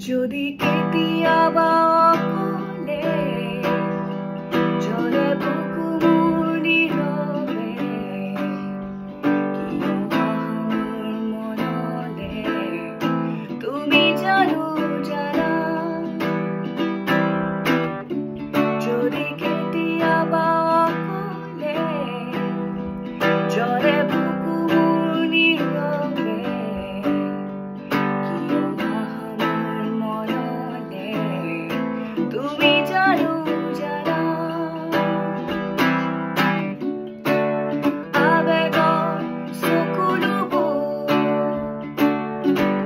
যদি কেতিয়াবা অকলে জ্বলে বুকু মোৰ নীৰৱে, কিয় মোৰ মনলে তুমি জানো জানা। যদি কেতিয়াবা অকলে জ্বলে বুকু মোৰ নীৰৱে, তুমি জানো জানা। আবেগৰ চকুলোবোৰ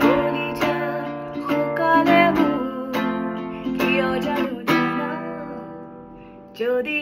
কলিজাত শুকালে মোৰ, কিয় জানো জানা। যদি